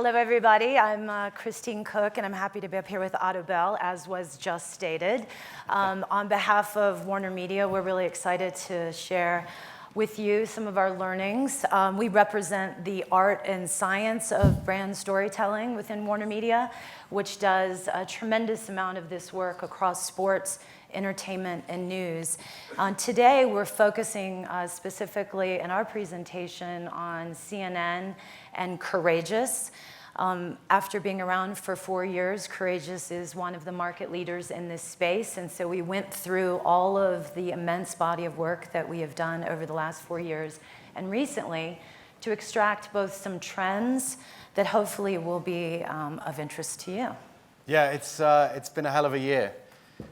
Hello, everybody. I'm Christine Cook, and I'm happy to be up here with Otto Bell, as was just stated. On behalf of WarnerMedia, we're really excited to share with you some of our learnings. We represent the art and science of brand storytelling within WarnerMedia, which does a tremendous amount of this work across sports, entertainment, and news. Today, we're focusing specifically in our presentation on CNN and Courageous. After being around for 4 years, Courageous is one of the market leaders in this space, and so we went through all of the immense body of work that we have done over the last 4 years and recently to extract both some trends that hopefully will be of interest to you. Yeah, it's been a hell of a year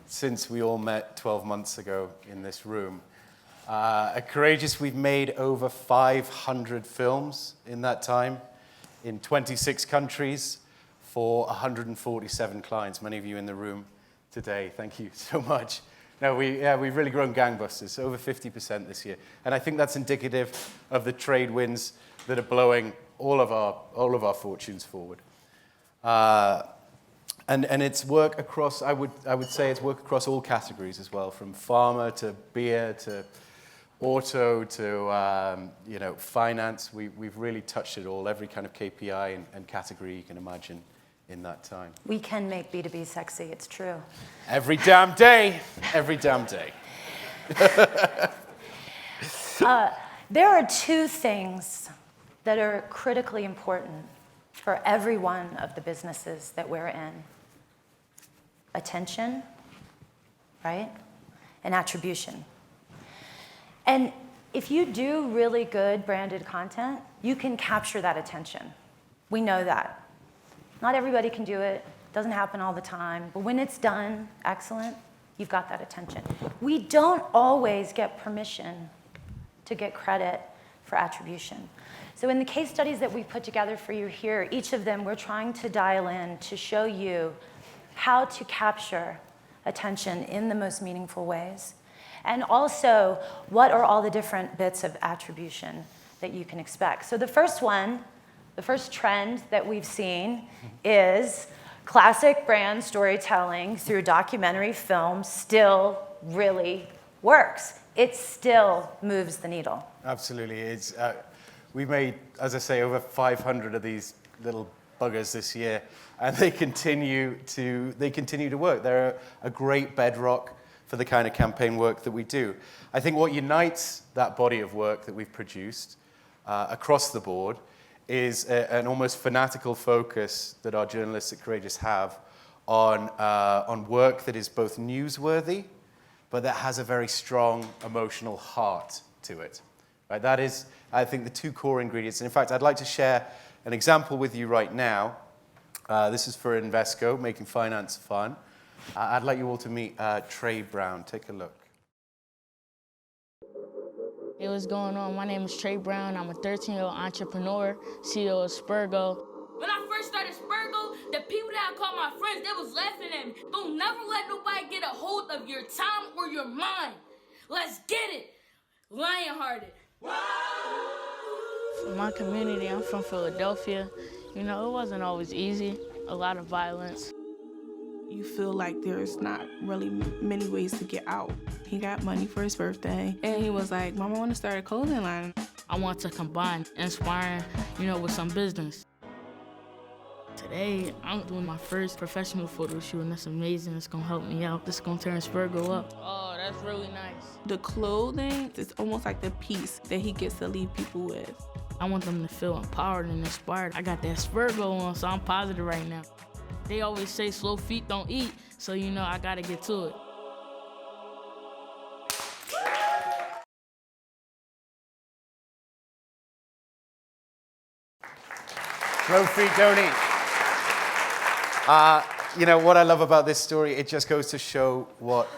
since we all met 12 months ago in this room. At Courageous, we've made over 500 films in that time, in 26 countries, for 147 clients. Many of you in the room today, thank you so much. No, we've really grown gangbusters, over 50% this year. And I think that's indicative of the trade winds that are blowing all of our fortunes forward. And it's work across, I would say it's work across all categories as well, from pharma to beer to auto to finance. We've really touched it all, every kind of KPI and category you can imagine in that time. We can make B2B sexy, it's true. Every damn day, every damn day. There are two things that are critically important for every one of the businesses that we're in. Attention, right? And attribution. And if you do really good branded content, you can capture that attention. We know that. Not everybody can do it. Doesn't happen all the time. But when it's done excellent, you've got that attention. We don't always get permission to get credit for attribution. So in the case studies that we've put together for you here, each of them we're trying to dial in to show you how to capture attention in the most meaningful ways. And also, what are all the different bits of attribution that you can expect? So the first one, the first trend that we've seen is classic brand storytelling through documentary film still really works. It still moves the needle. Absolutely. We've made, as I say, over 500 of these little buggers this year, and they continue to work. They're a great bedrock for the kind of campaign work that we do. I think what unites that body of work that we've produced across the board is an almost fanatical focus that our journalists at Courageous have on work that is both newsworthy, but that has a very strong emotional heart to it. Right? That is, I think, the two core ingredients. And in fact, I'd like to share an example with you right now. This is for Invesco, making finance fun. I'd like you all to meet Trey Brown. Take a look. Hey, what's going on? My name is Trey Brown. I'm a 13-year-old entrepreneur, CEO of Spurgo. When I first started Spurgo, the people that I called my friends, they was laughing at me. Don't never let nobody get a hold of your time or your mind. Let's get it. Lion-hearted. For my community, I'm from Philadelphia. You know, it wasn't always easy. A lot of violence. You feel like there's not really many ways to get out. He got money for his birthday, and he was like, Mom, I want to start a clothing line. I want to combine inspiring, with some business. Today, I'm doing my first professional photo shoot, and that's amazing. It's going to help me out. This is going to turn Spurgo up. Oh, that's really nice. The clothing is almost like the piece that he gets to leave people with. I want them to feel empowered and inspired. I got that Spurgo on, so I'm positive right now. They always say slow feet don't eat, so I gotta get to it. Slow feet don't eat. What I love about this story, it just goes to show what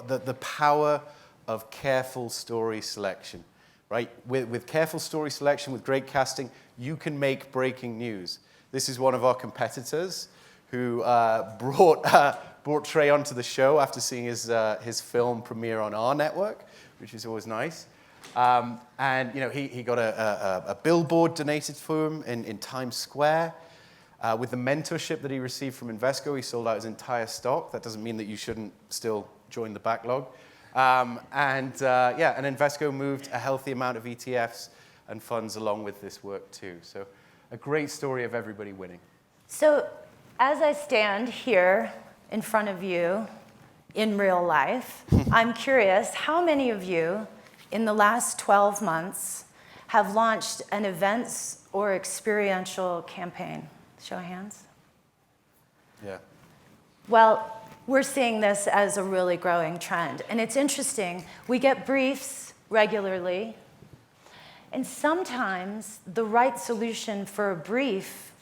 the power of careful story selection, right? With careful story selection, with great casting, you can make breaking news. This is one of our competitors who brought Trey onto the show after seeing his film premiere on our network, which is always nice. And he got a billboard donated for him in Times Square. With the mentorship that he received from Invesco, he sold out his entire stock. That doesn't mean that you shouldn't still join the backlog. And Invesco moved a healthy amount of ETFs and funds along with this work too. So a great story of everybody winning. So as I stand here in front of you in real life, I'm curious, how many of you in the last 12 months have launched an events or experiential campaign? Show of hands. Yeah. Well, we're seeing this as a really growing trend. And it's interesting, we get briefs regularly, and sometimes the right solution for a brief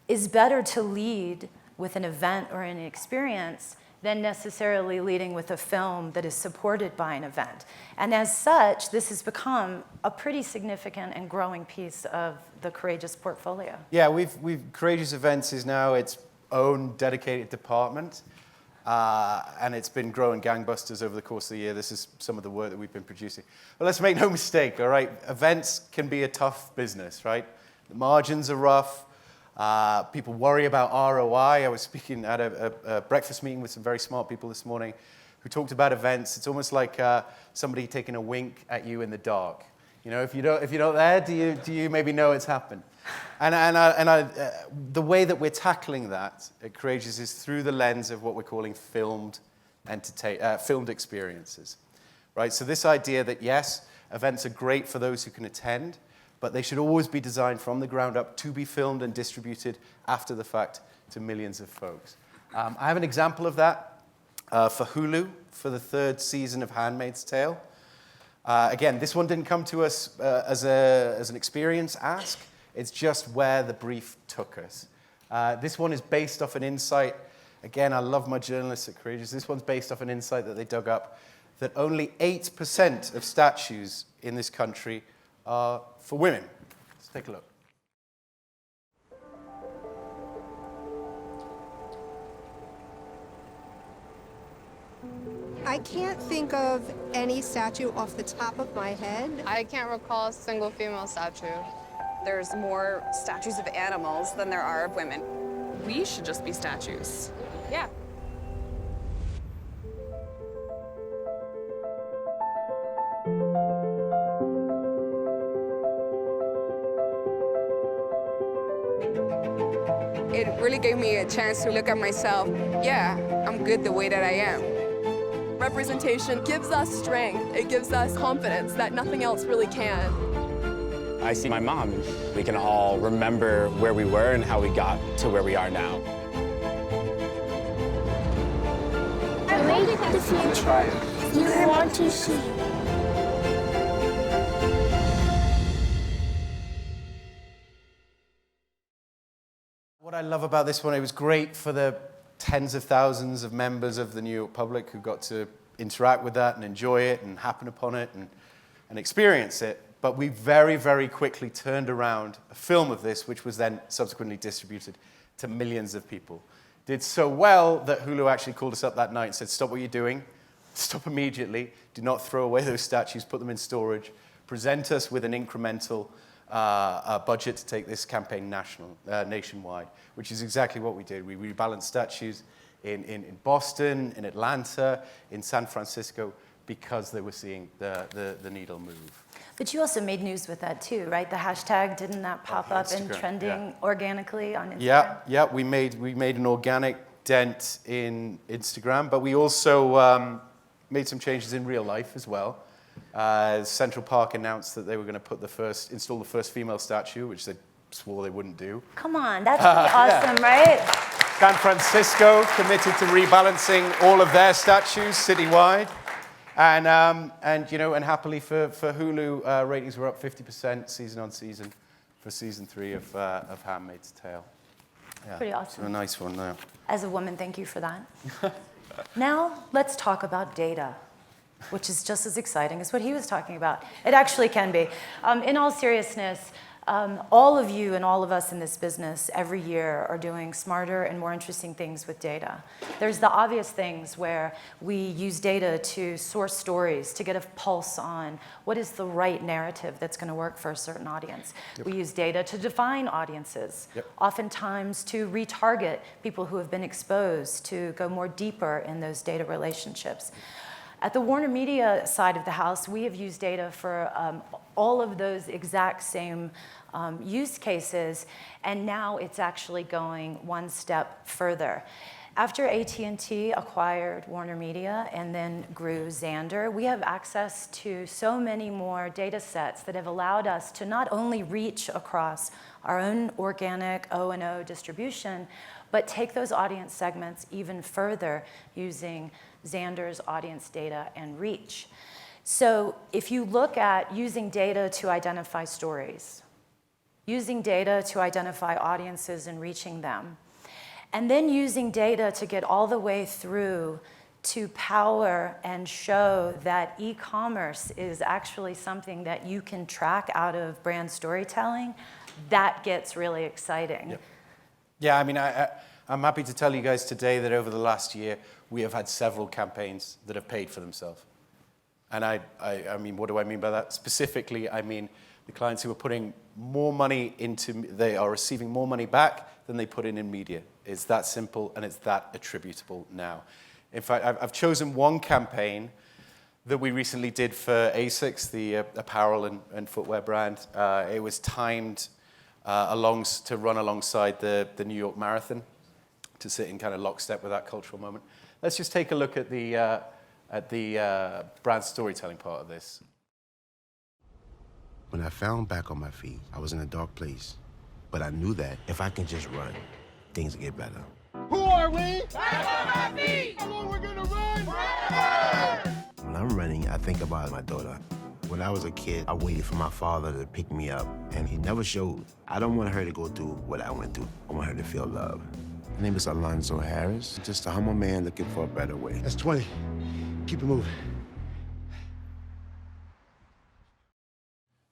is better to lead with an event or an experience than necessarily leading with a film that is supported by an event. And as such, this has become a pretty significant and growing piece of the Courageous portfolio. Yeah, Courageous Events is now its own dedicated department, and it's been growing gangbusters over the course of the year. This is some of the work that we've been producing. But let's make no mistake, all right? Events can be a tough business, right? The margins are rough. People worry about ROI. I was speaking at a breakfast meeting with some very smart people this morning who talked about events. It's almost like somebody taking a wink at you in the dark. You know, if you're not there, do you maybe know it's happened? And the way that we're tackling that at Courageous is through the lens of what we're calling filmed experiences, right? So this idea that yes, events are great for those who can attend, but they should always be designed from the ground up to be filmed and distributed after the fact to millions of folks. I have an example of that for Hulu for the 3rd season of Handmaid's Tale. Again, this one didn't come to us as an experience ask. It's just where the brief took us. This one is based off an insight. Again, I love my journalists at Courageous. This one's based off an insight that they dug up, that only 8% of statues in this country are for women. Let's take a look. I can't think of any statue off the top of my head. I can't recall a single female statue. There's more statues of animals than there are of women. We should just be statues. Yeah. It really gave me a chance to look at myself. Yeah, I'm good the way that I am. Representation gives us strength. It gives us confidence that nothing else really can. I see my mom. We can all remember where we were and how we got to where we are now. Make the future you want to see. What I love about this one, it was great for the tens of thousands of members of the New York public who got to interact with that and enjoy it and happen upon it and experience it. But we very, very quickly turned around a film of this, which was then subsequently distributed to millions of people. Did so well that Hulu actually called us up that night and said, stop what you're doing, stop immediately, do not throw away those statues, put them in storage, present us with an incremental budget to take this campaign nationwide, which is exactly what we did. We rebalanced statues in Boston, in Atlanta, in San Francisco, because they were seeing the needle move. But you also made news with that too, right? The hashtag, didn't that pop up and Instagram, trending organically on Instagram? Yeah, we made an organic dent in Instagram, but we also made some changes in real life as well. Central Park announced that they were going to install the first female statue, which they swore they wouldn't do. Come on, that's pretty awesome, right? San Francisco committed to rebalancing all of their statues citywide. And happily for Hulu, ratings were up 50% season on season for season 3 of Handmaid's Tale. Yeah, pretty awesome. So a nice one there. As a woman, thank you for that. Now, let's talk about data, which is just as exciting as what he was talking about. It actually can be. In all seriousness, all of you and all of us in this business every year are doing smarter and more interesting things with data. There's the obvious things where we use data to source stories, to get a pulse on what is the right narrative that's going to work for a certain audience. Yep. We use data to define audiences, oftentimes to retarget people who have been exposed, to go more deeper in those data relationships. At the WarnerMedia side of the house, we have used data for all of those exact same use cases, and now it's actually going one step further. After AT&T acquired WarnerMedia and then grew Xandr, we have access to so many more data sets that have allowed us to not only reach across our own organic O&O distribution, but take those audience segments even further using Xandr's audience data and reach. So if you look at using data to identify stories, using data to identify audiences and reaching them, and then using data to get all the way through to power and show that e-commerce is actually something that you can track out of brand storytelling, that gets really exciting. Yep. Yeah, I mean, I'm happy to tell you guys today that over the last year, we have had several campaigns that have paid for themselves. And I mean, what do I mean by that? Specifically, I mean the clients who are putting more money into, they are receiving more money back than they put in media. It's that simple and it's that attributable now. In fact, I've chosen one campaign that we recently did for ASICS, the apparel and footwear brand. It was timed to run alongside the New York Marathon, to sit in kind of lockstep with that cultural moment. Let's just take a look at the brand storytelling part of this. When I found back on my feet, I was in a dark place. But I knew that if I can just run, things would get better. Who are we? Back on my feet! How long we're gonna run? Forever! When I'm running, I think about my daughter. When I was a kid, I waited for my father to pick me up, and he never showed. I don't want her to go through what I went through. I want her to feel love. My name is Alonzo Harris, just a humble man looking for a better way. That's 20. Keep it moving.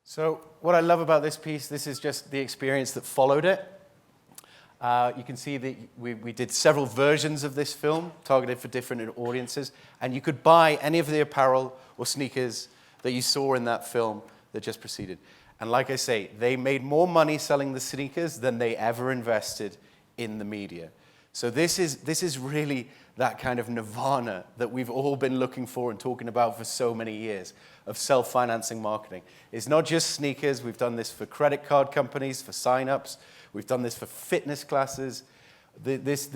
So what I love about this piece, this is just the experience that followed it. You can see that we did several versions of this film targeted for different audiences, and you could buy any of the apparel or sneakers that you saw in that film that just preceded. And like I say, they made more money selling the sneakers than they ever invested in the media. So this is really that kind of nirvana that we've all been looking for and talking about for so many years of self-financing marketing. It's not just sneakers. We've done this for credit card companies, for sign-ups. We've done this for fitness classes. This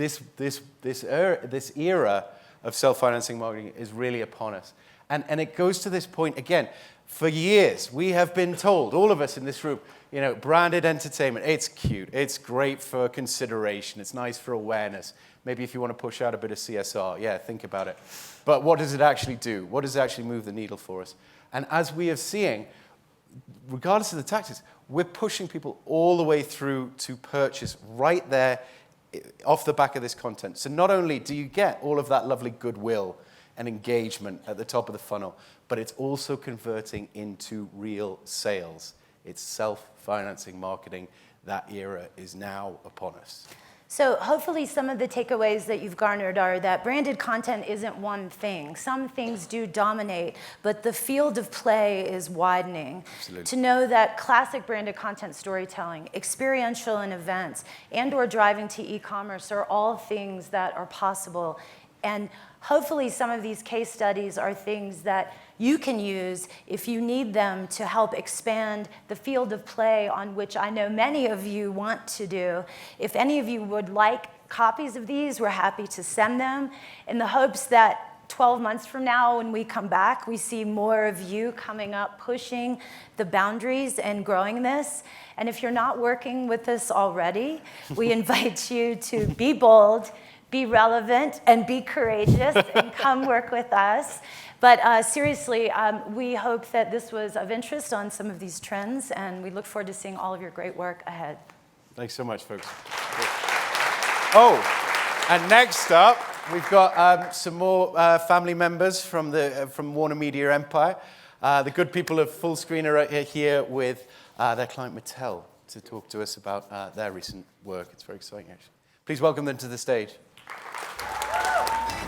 era of self-financing marketing is really upon us. And it goes to this point again. For years, we have been told, all of us in this room, you know, branded entertainment, it's cute, it's great for consideration, it's nice for awareness. Maybe if you want to push out a bit of CSR, yeah, think about it. But what does it actually do? What does it actually move the needle for us? And as we are seeing, regardless of the tactics, we're pushing people all the way through to purchase right there off the back of this content. So not only do you get all of that lovely goodwill and engagement at the top of the funnel, but it's also converting into real sales. It's self-financing marketing. That era is now upon us. So hopefully some of the takeaways that you've garnered are that branded content isn't one thing. Some things do dominate, but the field of play is widening. Absolutely. To know that classic branded content storytelling, experiential and events, and/or driving to e-commerce are all things that are possible. And hopefully some of these case studies are things that you can use if you need them to help expand the field of play on which I know many of you want to do. If any of you would like copies of these, we're happy to send them in the hopes that 12 months from now when we come back, we see more of you coming up, pushing the boundaries and growing this. And if you're not working with us already, we invite you to be bold, be relevant, and be courageous, and come work with us. But seriously, we hope that this was of interest on some of these trends, and we look forward to seeing all of your great work ahead. Thanks so much, folks. Oh, and next up, we've got some more family members from WarnerMedia Empire. The good people of Fullscreen are here with their client Mattel. to talk to us about their recent work. It's very exciting, actually. Please welcome them to the stage.